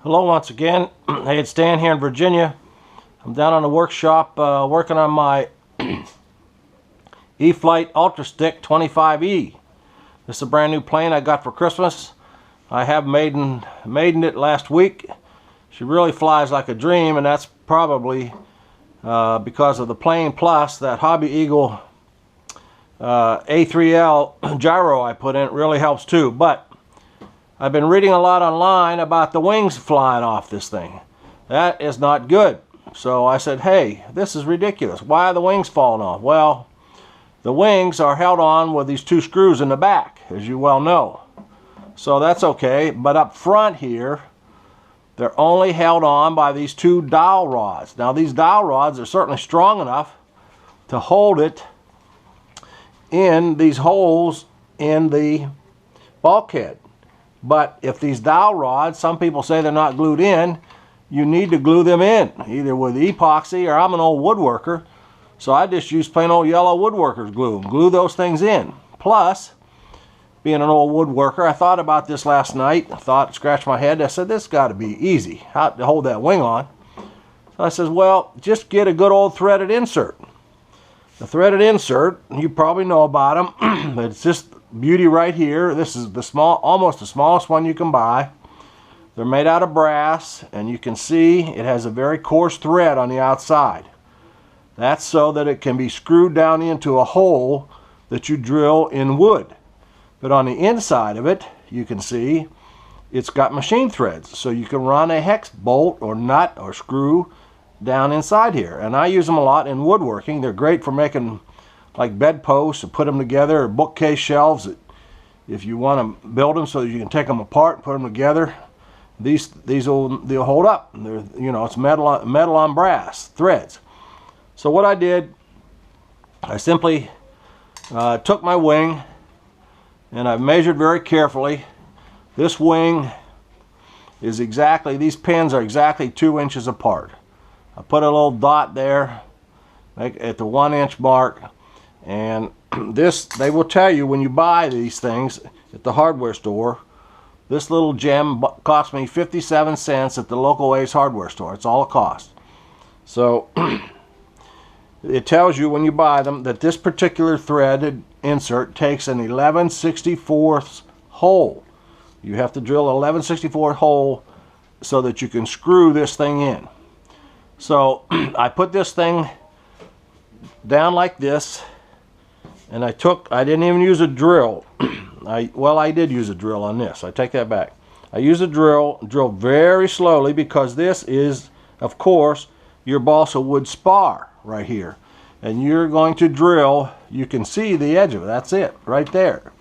Hello once again. Hey, it's Dan here in Virginia. I'm down on the workshop working on my E-Flight Ultra Stick 25E. This is a brand new plane I got for Christmas. I have maidened it last week. She really flies like a dream, and that's probably because of the Plane Plus, that Hobby Eagle A3L gyro I put in. It really helps too. But I've been reading a lot online about the wings flying off this thing. That is not good. So I said, hey, this is ridiculous. Why are the wings falling off? Well, the wings are held on with these two screws in the back, as you well know. So that's okay. But up front here, they're only held on by these two dowel rods. Now these dowel rods are certainly strong enough to hold it in these holes in the bulkhead. But if these dowel rods, some people say they're not glued in, you need to glue them in, either with epoxy, or I'm an old woodworker, so I just use plain old yellow woodworker's glue and glue those things in. Plus, being an old woodworker, I thought about this last night. I scratched my head. I said, this got to be easy, how to hold that wing on. So I said, well, just get a good old threaded insert. The threaded insert, you probably know about them, but it's just beauty right here. This is the almost the smallest one you can buy. They're made out of brass, and you can see it has a very coarse thread on the outside. That's so that it can be screwed down into a hole that you drill in wood. But on the inside of it, you can see it's got machine threads, so you can run a hex bolt or nut or screw down inside here. And I use them a lot in woodworking. They're great for making like bedposts and put them together, or bookcase shelves that if you want to build them so that you can take them apart and put them together. They'll hold up. They're, you know, it's metal on brass threads. So what I did, I simply took my wing and I measured very carefully. This wing is exactly, these pins are exactly 2 inches apart. I put a little dot there at the 1 inch mark. And this, they will tell you when you buy these things at the hardware store, this little gem cost me 57 cents at the local Ace hardware store. It's all it costs. So it tells you when you buy them that this particular threaded insert takes an 11/64 hole. You have to drill an 11/64 hole so that you can screw this thing in. So I put this thing down like this. And I didn't even use a drill. I did use a drill on this. I take that back. I used a drill very slowly, because this is, of course, your balsa wood spar right here. And you're going to drill, you can see the edge of it. That's it, right there.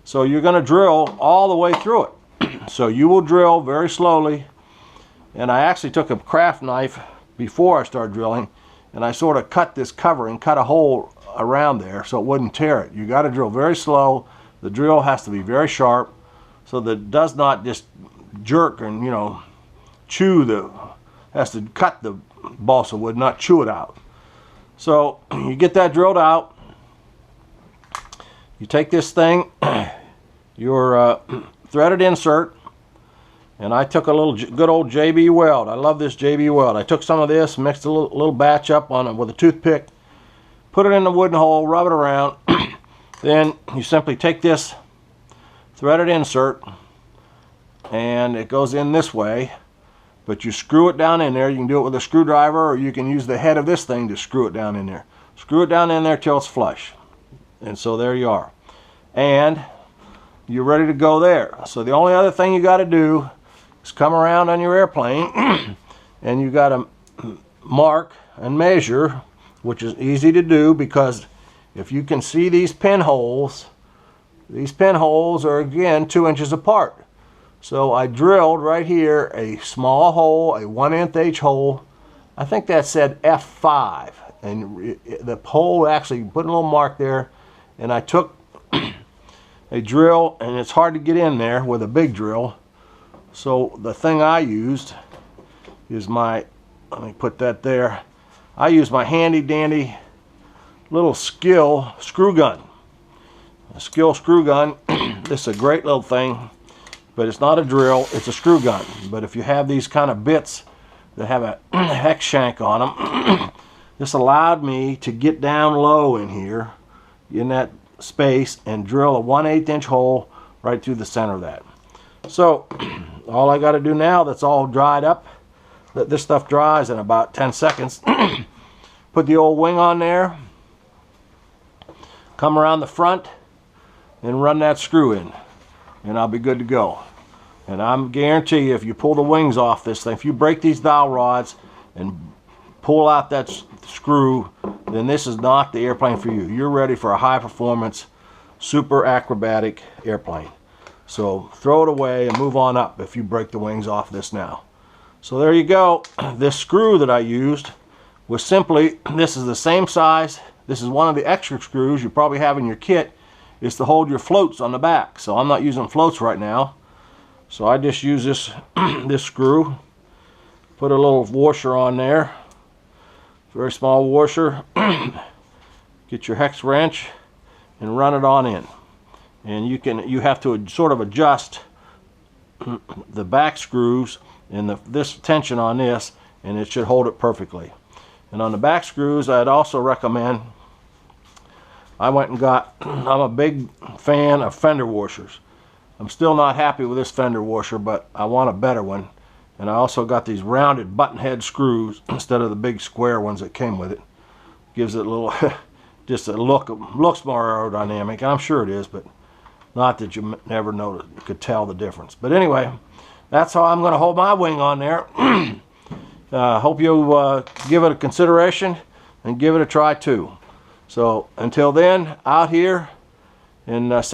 So you're going to drill all the way through it. So you will drill very slowly. And I actually took a craft knife before I started drilling, and I sort of cut this cover and cut a hole around there so it wouldn't tear it. You got to drill very slow. The drill has to be very sharp so that it does not just jerk and, you know, has to cut the balsa wood, not chew it out. So you get that drilled out. You take this thing, your threaded insert, and I took a little good old JB Weld. I love this JB Weld. I took some of this, mixed a little batch up on it with a toothpick, put it in the wooden hole, rub it around. Then you simply take this threaded insert, and it goes in this way, but you screw it down in there. You can do it with a screwdriver, or you can use the head of this thing to screw it down in there. Screw it down in there till it's flush. And so there you are. And you're ready to go there. So the only other thing you got to do is come around on your airplane and you got to mark and measure, which is easy to do, because if you can see these pinholes are again 2 inches apart. So I drilled right here a small hole, a 1/8" hole. I think that said F5, and the hole actually put a little mark there, and I took a drill, and it's hard to get in there with a big drill. So the thing I used is let me put that there. I use my handy dandy little Skill screw gun. A Skill screw gun. This is a great little thing. but it's not a drill, it's a screw gun. But if you have these kind of bits that have a hex shank on them, this allowed me to get down low in here, in that space, and drill a 1/8 inch hole right through the center of that. So all I got to do now, that's all dried up, that this stuff dries in about 10 seconds, put the old wing on there, come around the front, and run that screw in, and I'll be good to go. And I'm guarantee you, if you pull the wings off this thing, if you break these dowel rods and pull out that screw, then this is not the airplane for you. You're ready for a high performance, super acrobatic airplane. So throw it away and move on up if you break the wings off this now. So there you go. This screw that I used was simply, this is the same size. This is one of the extra screws you probably have in your kit. It's to hold your floats on the back. So I'm not using floats right now. So I just use this, this screw. Put a little washer on there. Very small washer. Get your hex wrench and run it on in. And you have to sort of adjust the back screws and this tension on this, and it should hold it perfectly. And on the back screws, I'd also recommend, I went and got, I'm a big fan of fender washers. I'm still not happy with this fender washer, but I want a better one. And I also got these rounded button head screws instead of the big square ones that came with it. Gives it a little, just a look, looks more aerodynamic, and I'm sure it is, but not that you never could tell the difference. But anyway, that's how I'm going to hold my wing on there. Hope you give it a consideration and give it a try too. So until then, out here in